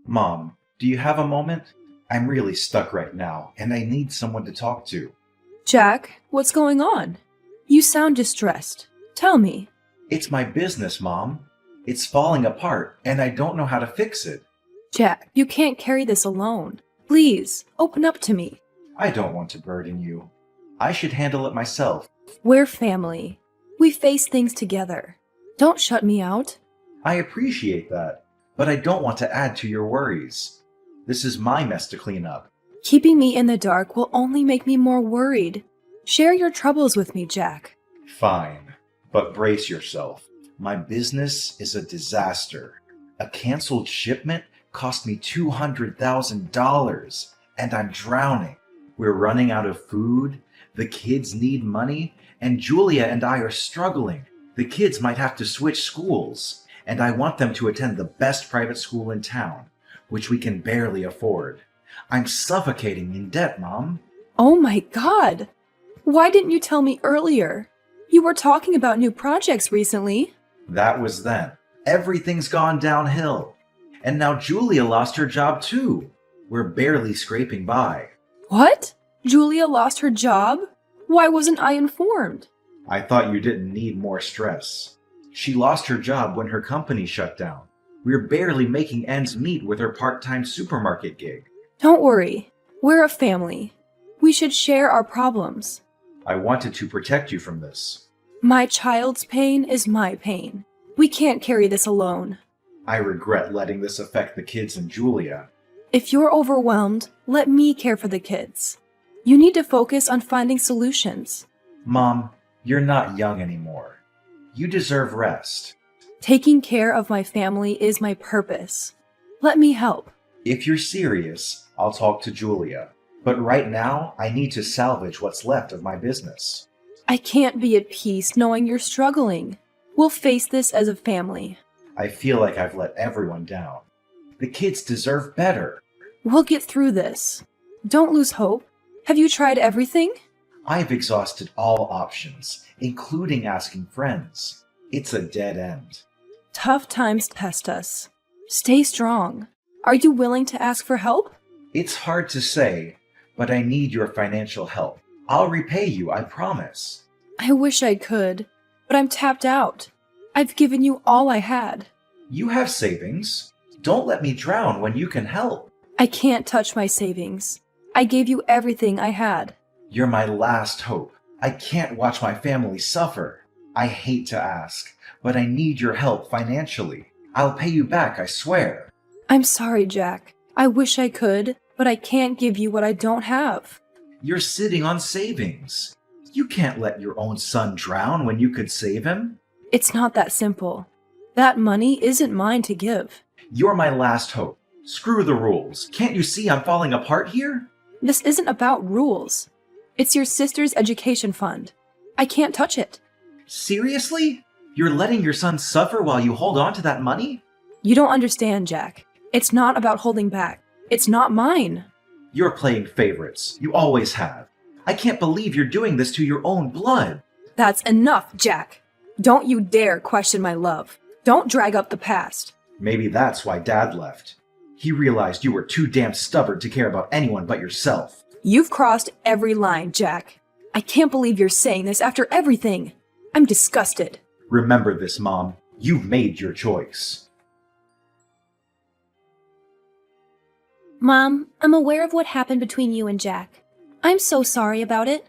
Mom, do you have a moment? I'm really stuck right now, and I need someone to talk to. Jack, what's going on? You sound distressed. Tell me. It's my business, Mom. It's falling apart, and I don't know how to fix it. Jack, you can't carry this alone. Please, open up to me. I don't want to burden you. I should handle it myself. We're family. We face things together. Don't shut me out. I appreciate that, but I don't want to add to your worries. This is my mess to clean up. Keeping me in the dark will only make me more worried. Share your troubles with me, Jack. Fine, but brace yourself. My business is a disaster. A canceled shipment cost me $200,000, and I'm drowning. We're running out of food, the kids need money, and Julia and I are struggling. The kids might have to switch schools, and I want them to attend the best private school in town, which we can barely afford. I'm suffocating in debt, Mom. Oh my God! Why didn't you tell me earlier? You were talking about new projects recently. That was then. Everything's gone downhill. And now Julia lost her job too. We're barely scraping by. What? Julia lost her job? Why wasn't I informed? I thought you didn't need more stress. She lost her job when her company shut down. We're barely making ends meet with her part-time supermarket gig. Don't worry. We're a family. We should share our problems. I wanted to protect you from this. My child's pain is my pain. We can't carry this alone. I regret letting this affect the kids and Julia. If you're overwhelmed, let me care for the kids. You need to focus on finding solutions. Mom, you're not young anymore. You deserve rest. Taking care of my family is my purpose. Let me help. If you're serious, I'll talk to Julia. But right now, I need to salvage what's left of my business. I can't be at peace knowing you're struggling. We'll face this as a family. I feel like I've let everyone down. The kids deserve better. We'll get through this. Don't lose hope. Have you tried everything? I've exhausted all options, including asking friends. It's a dead end. Tough times test us. Stay strong. Are you willing to ask for help? It's hard to say, but I need your financial help. I'll repay you, I promise. I wish I could, but I'm tapped out. I've given you all I had. You have savings. Don't let me drown when you can help. I can't touch my savings. I gave you everything I had. You're my last hope. I can't watch my family suffer. I hate to ask, but I need your help financially. I'll pay you back, I swear. I'm sorry, Jack. I wish I could, but I can't give you what I don't have. You're sitting on savings. You can't let your own son drown when you could save him. It's not that simple. That money isn't mine to give. You're my last hope. Screw the rules. Can't you see I'm falling apart here? This isn't about rules. It's your sister's education fund. I can't touch it. Seriously? You're letting your son suffer while you hold on to that money? You don't understand, Jack. It's not about holding back. It's not mine. You're playing favorites. You always have. I can't believe you're doing this to your own blood. That's enough, Jack. Don't you dare question my love. Don't drag up the past. Maybe that's why Dad left. He realized you were too damn stubborn to care about anyone but yourself. You've crossed every line, Jack. I can't believe you're saying this after everything. I'm disgusted. Remember this, Mom. You've made your choice. Mom, I'm aware of what happened between you and Jack. I'm so sorry about it.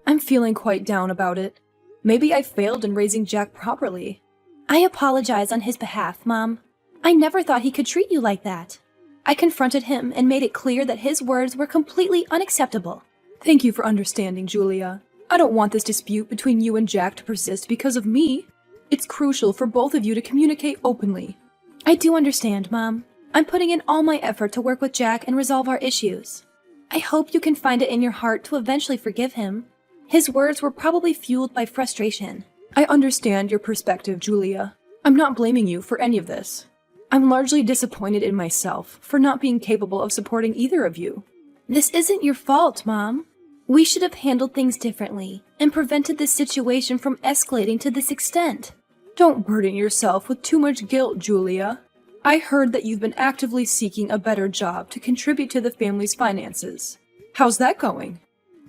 I'm feeling quite down about it. Maybe I failed in raising Jack properly. I apologize on his behalf, Mom. I never thought he could treat you like that. I confronted him and made it clear that his words were completely unacceptable. Thank you for understanding, Julia. I don't want this dispute between you and Jack to persist because of me. It's crucial for both of you to communicate openly. I do understand, Mom. I'm putting in all my effort to work with Jack and resolve our issues. I hope you can find it in your heart to eventually forgive him. His words were probably fueled by frustration. I understand your perspective, Julia. I'm not blaming you for any of this. I'm largely disappointed in myself for not being capable of supporting either of you. This isn't your fault, Mom. We should have handled things differently and prevented this situation from escalating to this extent. Don't burden yourself with too much guilt, Julia. I heard that you've been actively seeking a better job to contribute to the family's finances. How's that going?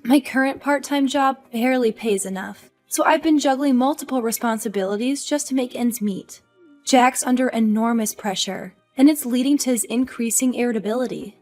My current part-time job barely pays enough, so I've been juggling multiple responsibilities just to make ends meet. Jack's under enormous pressure, and it's leading to his increasing irritability.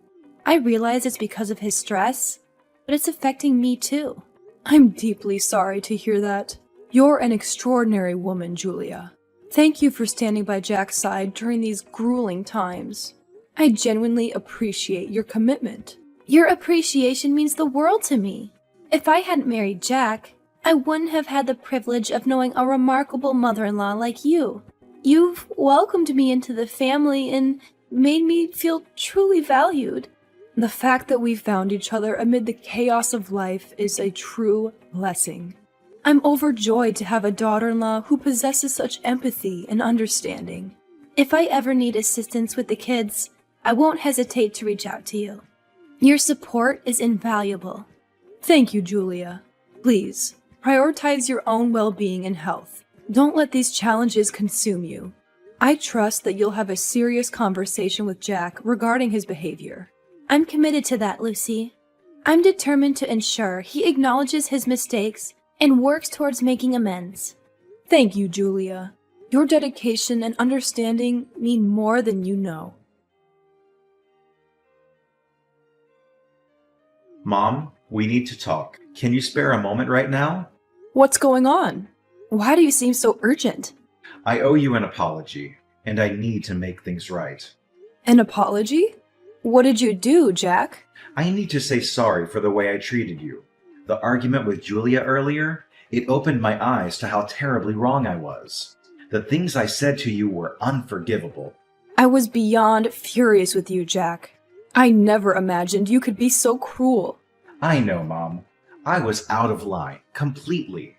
I realize it's because of his stress, but it's affecting me too. I'm deeply sorry to hear that. You're an extraordinary woman, Julia. Thank you for standing by Jack's side during these grueling times. I genuinely appreciate your commitment. Your appreciation means the world to me. If I hadn't married Jack, I wouldn't have had the privilege of knowing a remarkable mother-in-law like you. You've welcomed me into the family and made me feel truly valued. The fact that we found each other amid the chaos of life is a true blessing. I'm overjoyed to have a daughter-in-law who possesses such empathy and understanding. If I ever need assistance with the kids, I won't hesitate to reach out to you. Your support is invaluable. Thank you, Julia. Please, prioritize your own well-being and health. Don't let these challenges consume you. I trust that you'll have a serious conversation with Jack regarding his behavior. I'm committed to that, Lucy. I'm determined to ensure he acknowledges his mistakes and works towards making amends. Thank you, Julia. Your dedication and understanding mean more than you know. Mom, we need to talk. Can you spare a moment right now? What's going on? Why do you seem so urgent? I owe you an apology, and I need to make things right. An apology? What did you do, Jack? I need to say sorry for the way I treated you. The argument with Julia earlier, it opened my eyes to how terribly wrong I was. The things I said to you were unforgivable. I was beyond furious with you, Jack. I never imagined you could be so cruel. I know, Mom. I was out of line, completely.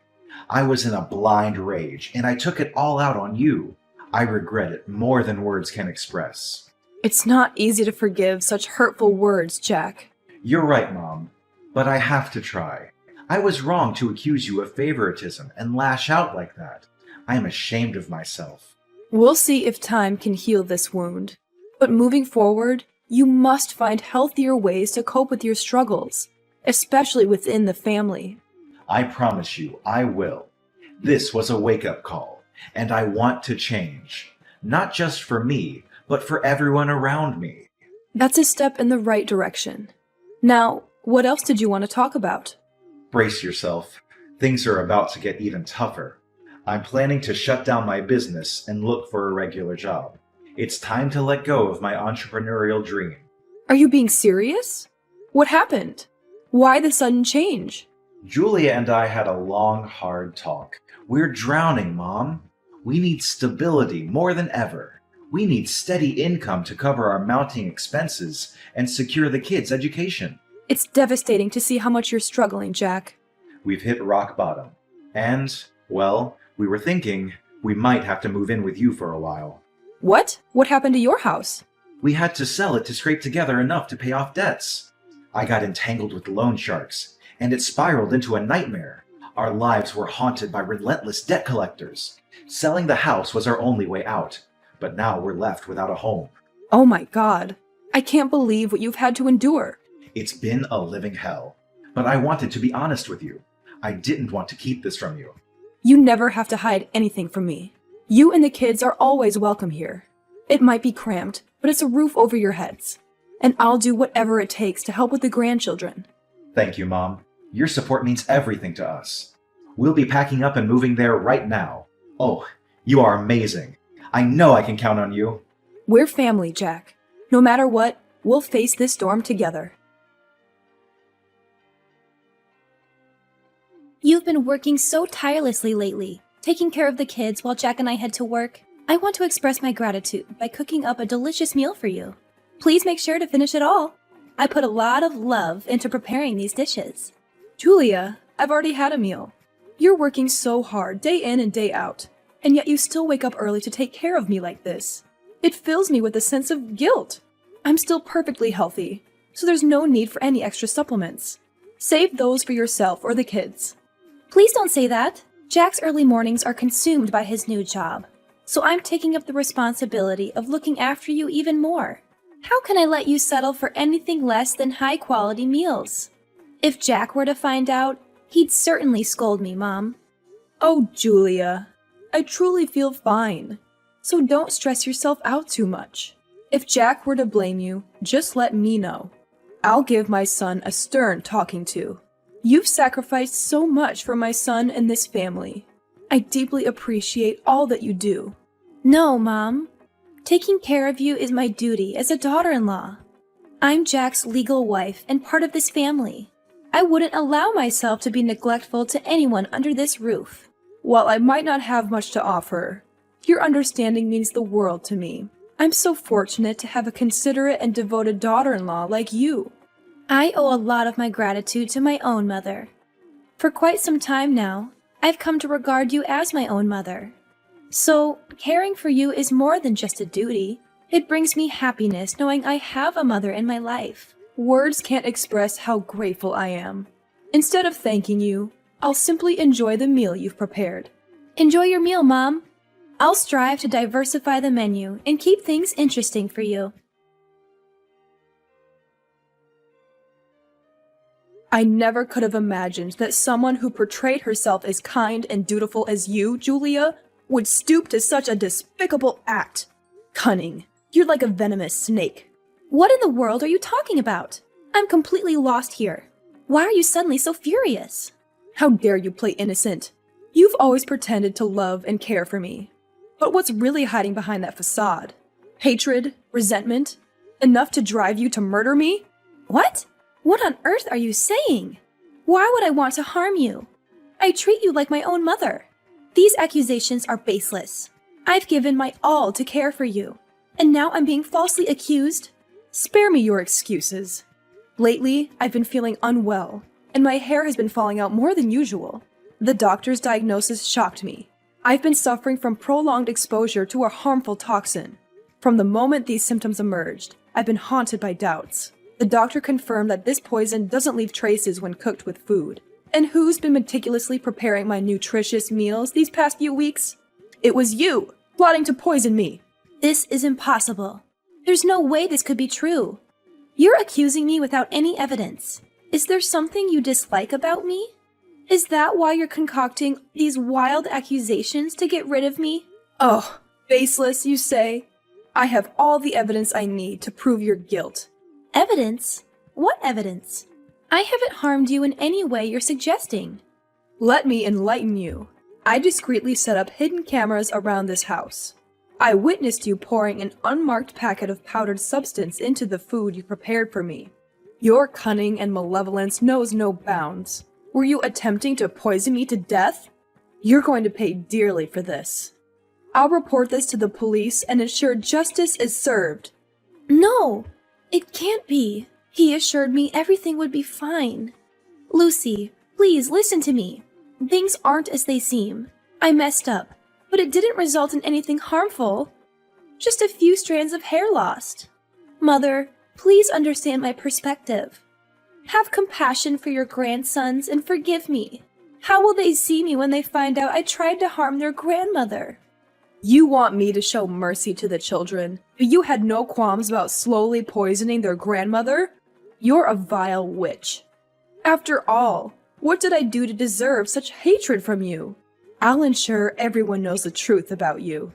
I was in a blind rage, and I took it all out on you. I regret it more than words can express. It's not easy to forgive such hurtful words, Jack. You're right, Mom, but I have to try. I was wrong to accuse you of favoritism and lash out like that. I am ashamed of myself. We'll see if time can heal this wound. But moving forward, you must find healthier ways to cope with your struggles, especially within the family. I promise you, I will. This was a wake-up call, and I want to change. Not just for me, but for everyone around me. That's a step in the right direction. Now, what else did you want to talk about? Brace yourself. Things are about to get even tougher. I'm planning to shut down my business and look for a regular job. It's time to let go of my entrepreneurial dream. Are you being serious? What happened? Why the sudden change? Julia and I had a long, hard talk. We're drowning, Mom. We need stability more than ever. We need steady income to cover our mounting expenses and secure the kids' education. It's devastating to see how much you're struggling, Jack. We've hit rock bottom. And, well, we were thinking we might have to move in with you for a while. What? What happened to your house? We had to sell it to scrape together enough to pay off debts. I got entangled with loan sharks, and it spiraled into a nightmare. Our lives were haunted by relentless debt collectors. Selling the house was our only way out, but now we're left without a home. Oh my God. I can't believe what you've had to endure. It's been a living hell, but I wanted to be honest with you. I didn't want to keep this from you. You never have to hide anything from me. You and the kids are always welcome here. It might be cramped, but it's a roof over your heads. And I'll do whatever it takes to help with the grandchildren. Thank you, Mom. Your support means everything to us. We'll be packing up and moving there right now. Oh, you are amazing. I know I can count on you. We're family, Jack. No matter what, we'll face this storm together. You've been working so tirelessly lately, taking care of the kids while Jack and I head to work. I want to express my gratitude by cooking up a delicious meal for you. Please make sure to finish it all. I put a lot of love into preparing these dishes. Julia, I've already had a meal. You're working so hard day in and day out, and yet you still wake up early to take care of me like this. It fills me with a sense of guilt. I'm still perfectly healthy, so there's no need for any extra supplements. Save those for yourself or the kids. Please don't say that. Jack's early mornings are consumed by his new job, So I'm taking up the responsibility of looking after you even more. How can I let you settle for anything less than high-quality meals? If Jack were to find out, he'd certainly scold me, Mom. Oh, Julia, I truly feel fine. So don't stress yourself out too much. If Jack were to blame you, just let me know. I'll give my son a stern talking to. You've sacrificed so much for my son and this family. I deeply appreciate all that you do. No, Mom. Taking care of you is my duty as a daughter-in-law. I'm Jack's legal wife and part of this family. I wouldn't allow myself to be neglectful to anyone under this roof. While I might not have much to offer, your understanding means the world to me. I'm so fortunate to have a considerate and devoted daughter-in-law like you. I owe a lot of my gratitude to my own mother. For quite some time now, I've come to regard you as my own mother. So, caring for you is more than just a duty. It brings me happiness knowing I have a mother in my life. Words can't express how grateful I am. Instead of thanking you, I'll simply enjoy the meal you've prepared. Enjoy your meal, Mom. I'll strive to diversify the menu and keep things interesting for you. I never could have imagined that someone who portrayed herself as kind and dutiful as you, Julia, would stoop to such a despicable act. Cunning. You're like a venomous snake. What in the world are you talking about? I'm completely lost here. Why are you suddenly so furious? How dare you play innocent? You've always pretended to love and care for me. But what's really hiding behind that facade? Hatred? Resentment? Enough to drive you to murder me? What? What on earth are you saying? Why would I want to harm you? I treat you like my own mother. These accusations are baseless. I've given my all to care for you, and now I'm being falsely accused? Spare me your excuses. Lately, I've been feeling unwell, and my hair has been falling out more than usual. The doctor's diagnosis shocked me. I've been suffering from prolonged exposure to a harmful toxin. From the moment these symptoms emerged, I've been haunted by doubts. The doctor confirmed that this poison doesn't leave traces when cooked with food. And who's been meticulously preparing my nutritious meals these past few weeks? It was you, plotting to poison me. This is impossible. There's no way this could be true. You're accusing me without any evidence. Is there something you dislike about me? Is that why you're concocting these wild accusations to get rid of me? Oh, baseless, you say? I have all the evidence I need to prove your guilt. Evidence? What evidence? I haven't harmed you in any way you're suggesting. Let me enlighten you. I discreetly set up hidden cameras around this house. I witnessed you pouring an unmarked packet of powdered substance into the food you prepared for me. Your cunning and malevolence knows no bounds. Were you attempting to poison me to death? You're going to pay dearly for this. I'll report this to the police and ensure justice is served. No, it can't be. He assured me everything would be fine. Lucy, please listen to me. Things aren't as they seem. I messed up, but it didn't result in anything harmful. Just a few strands of hair lost. Mother, please understand my perspective. Have compassion for your grandsons and forgive me. How will they see me when they find out I tried to harm their grandmother? You want me to show mercy to the children, but you had no qualms about slowly poisoning their grandmother? You're a vile witch. After all, what did I do to deserve such hatred from you? I'll ensure everyone knows the truth about you.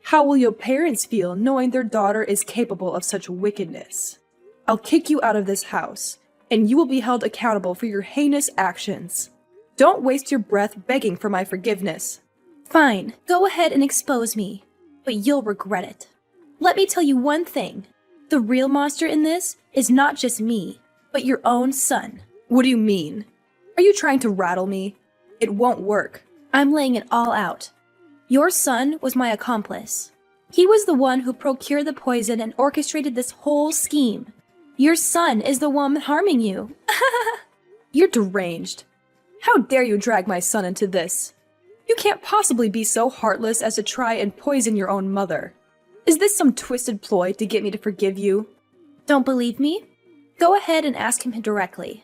How will your parents feel knowing their daughter is capable of such wickedness? I'll kick you out of this house, and you will be held accountable for your heinous actions. Don't waste your breath begging for my forgiveness. Fine, go ahead and expose me, but you'll regret it. Let me tell you one thing. The real monster in this is not just me, but your own son. What do you mean? Are you trying to rattle me? It won't work. I'm laying it all out. Your son was my accomplice. He was the one who procured the poison and orchestrated this whole scheme. Your son is the one harming you. You're deranged. How dare you drag my son into this? You can't possibly be so heartless as to try and poison your own mother. Is this some twisted ploy to get me to forgive you? Don't believe me? Go ahead and ask him directly.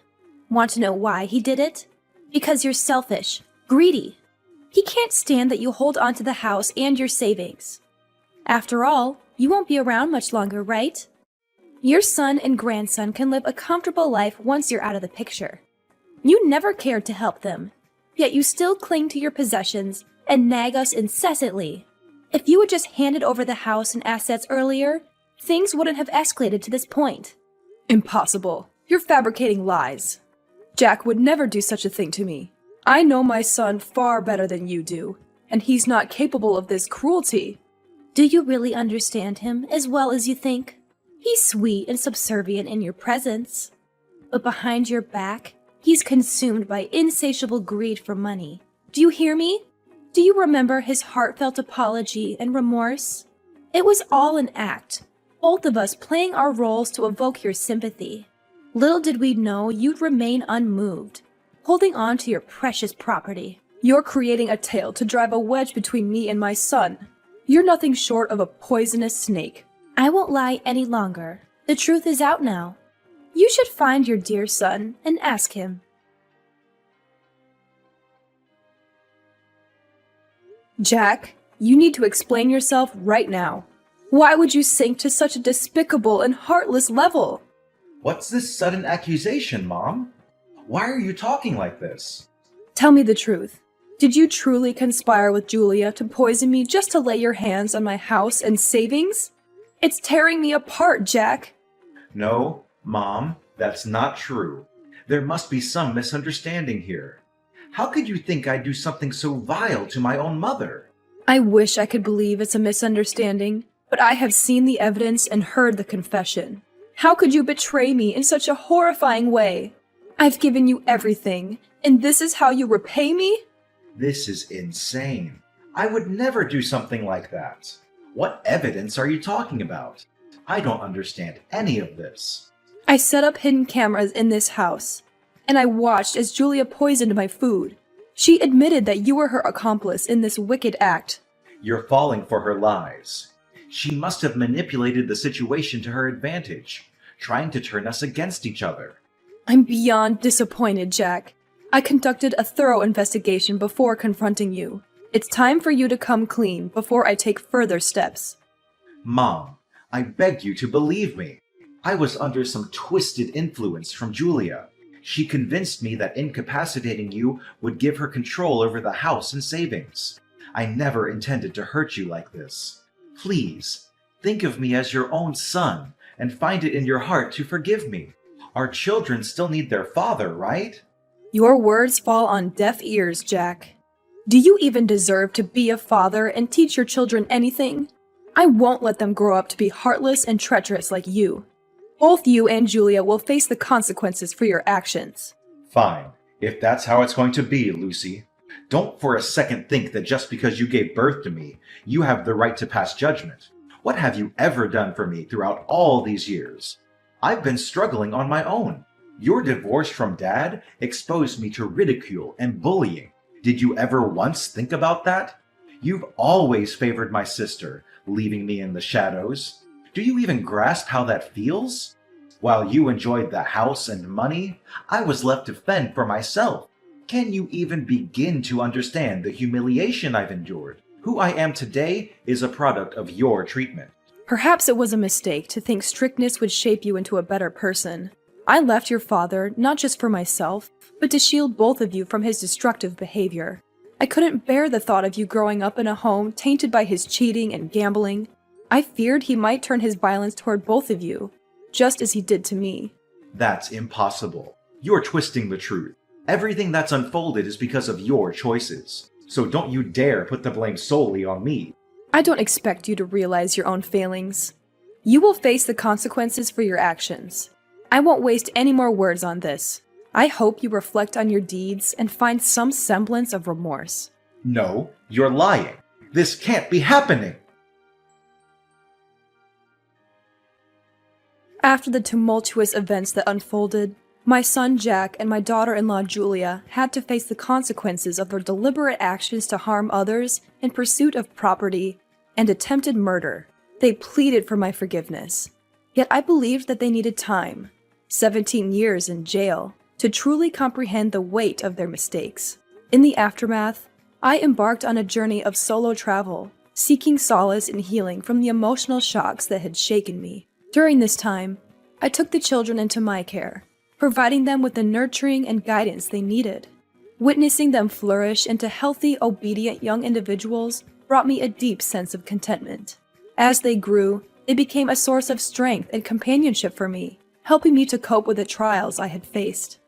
Want to know why he did it? Because you're selfish, greedy. He can't stand that you hold on to the house and your savings. After all, you won't be around much longer, right? Your son and grandson can live a comfortable life once you're out of the picture. You never cared to help them, yet you still cling to your possessions and nag us incessantly. If you had just handed over the house and assets earlier, things wouldn't have escalated to this point. Impossible. You're fabricating lies. Jack would never do such a thing to me. I know my son far better than you do, and he's not capable of this cruelty. Do you really understand him as well as you think? He's sweet and subservient in your presence, but behind your back, he's consumed by insatiable greed for money. Do you hear me? Do you remember his heartfelt apology and remorse? It was all an act, both of us playing our roles to evoke your sympathy. Little did we know you'd remain unmoved, holding on to your precious property. You're creating a tale to drive a wedge between me and my son. You're nothing short of a poisonous snake. I won't lie any longer. The truth is out now. You should find your dear son and ask him. Jack, you need to explain yourself right now. Why would you sink to such a despicable and heartless level? What's this sudden accusation, Mom? Why are you talking like this? Tell me the truth. Did you truly conspire with Julia to poison me just to lay your hands on my house and savings? It's tearing me apart, Jack. No, Mom, that's not true. There must be some misunderstanding here. How could you think I'd do something so vile to my own mother? I wish I could believe it's a misunderstanding, but I have seen the evidence and heard the confession. How could you betray me in such a horrifying way? I've given you everything, and this is how you repay me? This is insane. I would never do something like that. What evidence are you talking about? I don't understand any of this. I set up hidden cameras in this house, and I watched as Julia poisoned my food. She admitted that you were her accomplice in this wicked act. You're falling for her lies. She must have manipulated the situation to her advantage, trying to turn us against each other. I'm beyond disappointed, Jack. I conducted a thorough investigation before confronting you. It's time for you to come clean before I take further steps. Mom, I beg you to believe me. I was under some twisted influence from Julia. She convinced me that incapacitating you would give her control over the house and savings. I never intended to hurt you like this. Please, think of me as your own son and find it in your heart to forgive me. Our children still need their father, right? Your words fall on deaf ears, Jack. Do you even deserve to be a father and teach your children anything? I won't let them grow up to be heartless and treacherous like you. Both you and Julia will face the consequences for your actions. Fine, if that's how it's going to be, Lucy. Don't for a second think that just because you gave birth to me, you have the right to pass judgment. What have you ever done for me throughout all these years? I've been struggling on my own. Your divorce from Dad exposed me to ridicule and bullying. Did you ever once think about that? You've always favored my sister, leaving me in the shadows. Do you even grasp how that feels? While you enjoyed the house and money, I was left to fend for myself. Can you even begin to understand the humiliation I've endured? Who I am today is a product of your treatment. Perhaps it was a mistake to think strictness would shape you into a better person. I left your father not just for myself, but to shield both of you from his destructive behavior. I couldn't bear the thought of you growing up in a home tainted by his cheating and gambling. I feared he might turn his violence toward both of you, just as he did to me. That's impossible. You're twisting the truth. Everything that's unfolded is because of your choices. So don't you dare put the blame solely on me. I don't expect you to realize your own failings. You will face the consequences for your actions. I won't waste any more words on this. I hope you reflect on your deeds and find some semblance of remorse. No, you're lying. This can't be happening. After the tumultuous events that unfolded, my son Jack and my daughter-in-law Julia had to face the consequences of their deliberate actions to harm others in pursuit of property and attempted murder. They pleaded for my forgiveness. Yet I believed that they needed time, 17 years in jail, to truly comprehend the weight of their mistakes. In the aftermath, I embarked on a journey of solo travel, seeking solace and healing from the emotional shocks that had shaken me. During this time, I took the children into my care, providing them with the nurturing and guidance they needed. Witnessing them flourish into healthy, obedient young individuals brought me a deep sense of contentment. As they grew, they became a source of strength and companionship for me, helping me to cope with the trials I had faced.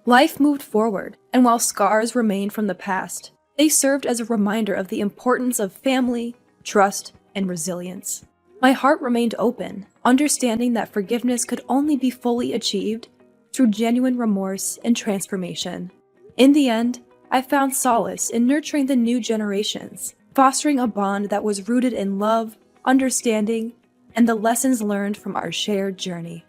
Life moved forward, and while scars remained from the past, they served as a reminder of the importance of family, trust, and resilience. My heart remained open, understanding that forgiveness could only be fully achieved through genuine remorse and transformation. In the end, I found solace in nurturing the new generations, fostering a bond that was rooted in love, understanding, and the lessons learned from our shared journey.